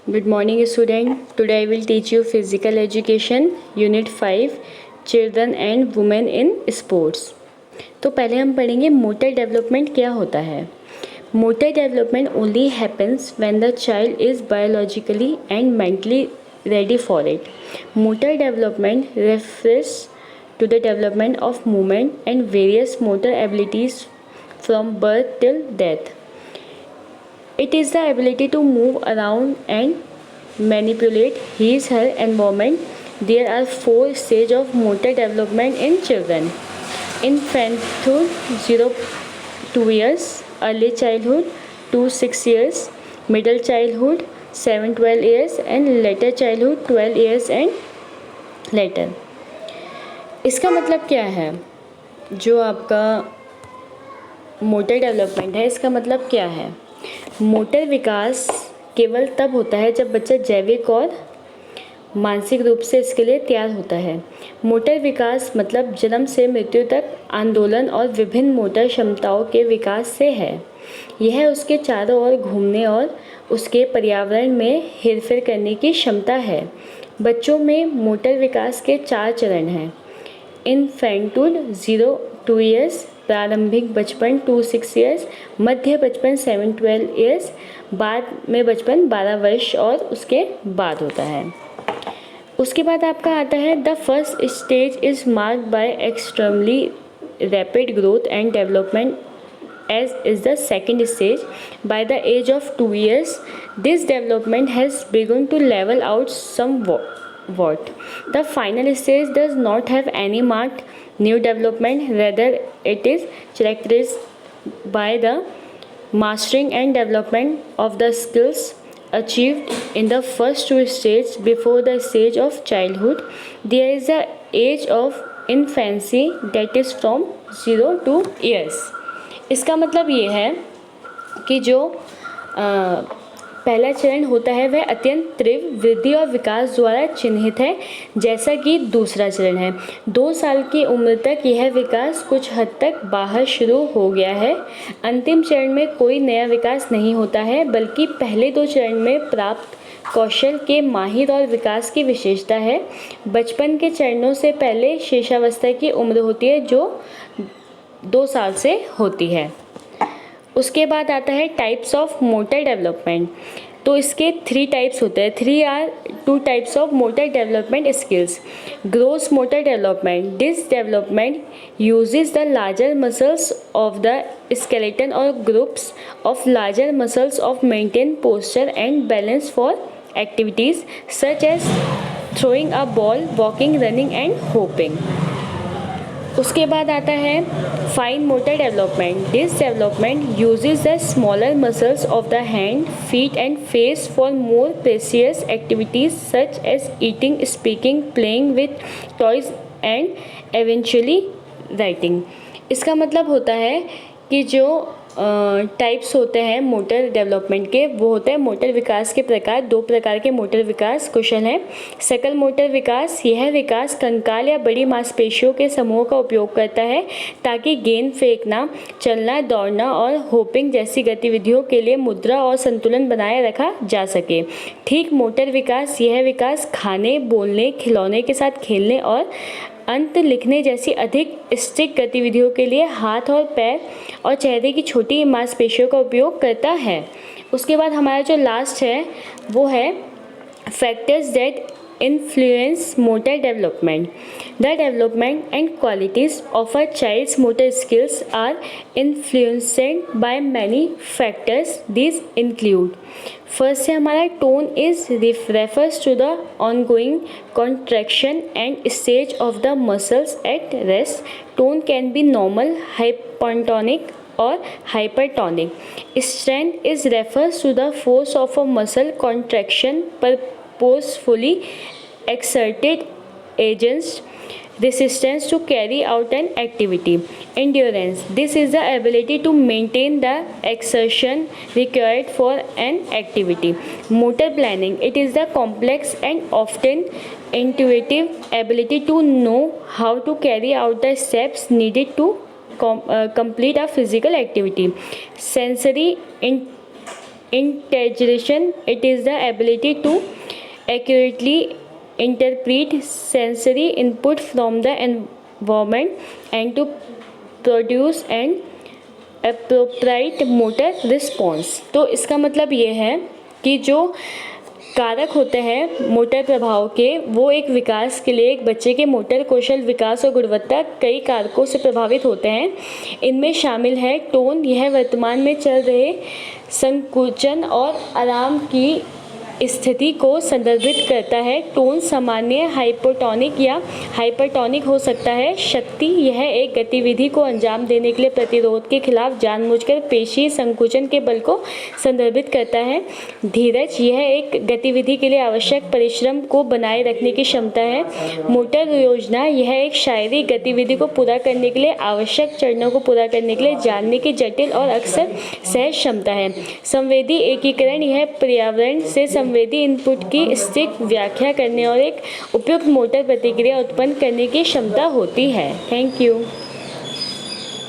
Good morning, student. Today I will teach you Physical Education, Unit 5, Children and Women in Sports. तो पहले हम पढ़ेंगे motor development क्या होता है. Motor development only happens when the child is biologically and mentally ready for it. Motor development refers to the development of movement and various motor abilities from birth till death. It is the ability to move around and manipulate his her environment. There are 4 stages of motor development in children. Infanthood 0 2 years, early childhood 2 6 years, middle childhood 7 12 years and later childhood 12 years and later. इसका मतलब क्या है? जो आपका motor development है, इसका मतलब क्या है? मोटर विकास केवल तब होता है जब बच्चा जैविक और मानसिक रूप से इसके लिए तैयार होता है. मोटर विकास मतलब जन्म से मृत्यु तक आंदोलन और विभिन्न मोटर क्षमताओं के विकास से है. यह उसके चारों ओर घूमने और उसके पर्यावरण में हेरफेर करने की क्षमता है. बच्चों में मोटर विकास के 4 चरण हैं. इन्फेंटहुड 0 2 ईयर्स, प्रारंभिक बचपन 2 6 ईयर्स, मध्य बचपन 7 12 ईयर्स, बाद में बचपन 12 वर्ष और उसके बाद होता है. उसके बाद आपका आता है the first stage is marked by extremely rapid growth and development as is the second stage. By the age of 2 years, this development has begun to level out somewhat. The final stage does not have any marked new development, rather it is characterized by the mastering and development of the skills achieved in the first 2 stages. Before the stage of childhood, there is the age of infancy that is from 0 to years. इसका मतलब ये है कि जो पहला चरण होता है वह अत्यंत तीव्र वृद्धि और विकास द्वारा चिन्हित है, जैसा कि दूसरा चरण है. 2 साल की उम्र तक यह विकास कुछ हद तक बाहर शुरू हो गया है. अंतिम चरण में कोई नया विकास नहीं होता है, बल्कि पहले 2 चरण में प्राप्त कौशल के माहिर और विकास की विशेषता है. बचपन के चरणों से पहले शिशावस्था की उम्र होती है, जो 2 साल से होती है. उसके बाद आता है टाइप्स ऑफ मोटर डेवलपमेंट. तो इसके 3 टाइप्स होते हैं. 2 types of motor development skills. Gross motor development. This development uses the larger muscles of the skeleton और groups of larger muscles of maintain posture and balance for activities such as throwing a ball, walking, running and hopping. उसके बाद आता है fine motor development. This development uses the smaller muscles of the hand, feet and face for more precise activities such as eating, speaking, playing with toys and eventually writing. इसका मतलब होता है कि जो टाइप्स होते हैं मोटर डेवलपमेंट के, वो होते हैं मोटर विकास के प्रकार. 2 प्रकार के मोटर विकास कौशल हैं. सकल मोटर विकास. यह विकास कंकाल या बड़ी मांसपेशियों के समूह का उपयोग करता है ताकि गेंद फेंकना, चलना, दौड़ना और होपिंग जैसी गतिविधियों के लिए मुद्रा और संतुलन बनाए रखा जा सके. ठीक मोटर विकास. यह विकास खाने, बोलने, खिलौने के साथ खेलने और अंत लिखने जैसी अधिक स्टिक गतिविधियों के लिए हाथ और पैर और चेहरे की छोटी मांसपेशियों का उपयोग करता है. उसके बाद हमारा जो लास्ट है वो है factors that influence motor development. The development and qualities of a child's motor skills are influenced by many factors. These include, first है हमारा tone is refers to the ongoing contraction and stage of the muscles at rest. Tone can be normal, hypotonic or hypertonic. Strength is refers to the force of a muscle contraction purposefully exerted against resistance to carry out an activity. Endurance. This is the ability to maintain the exertion required for an activity. Motor planning. It is the complex and often intuitive ability to know how to carry out the steps needed to complete a physical activity. Sensory Integration, it is the ability to accurately interpret sensory input from the environment and to produce an appropriate motor response। तो इसका मतलब ये है कि जो कारक होते हैं मोटर प्रभाव के, वो एक विकास के लिए एक बच्चे के मोटर कौशल विकास और गुणवत्ता कई कारकों से प्रभावित होते हैं। इनमें शामिल है टोन, यह वर्तमान में चल रहे संकुचन और आराम की स्थिति को संदर्भित करता है। टोन सामान्य हाइपोटोनिक या हाइपरटोनिक हो सकता है। शक्ति, यह एक गतिविधि को अंजाम देने के लिए प्रतिरोध के खिलाफ जानबूझकर पेशी संकुचन के बल को संदर्भित करता है। धीरज, यह एक गतिविधि के लिए आवश्यक परिश्रम को बनाए रखने की क्षमता है। मोटर योजना, यह एक शारीरिक गतिविधि को पूरा करने के लिए आवश्यक चरणों को पूरा करने के लिए जानने की जटिल और अक्सर सहज क्षमता है। संवेदी एकीकरण, यह पर्यावरण से संवेदी इनपुट की सटीक व्याख्या करने और एक उपयुक्त मोटर प्रतिक्रिया उत्पन्न करने की क्षमता होती है। Thank you.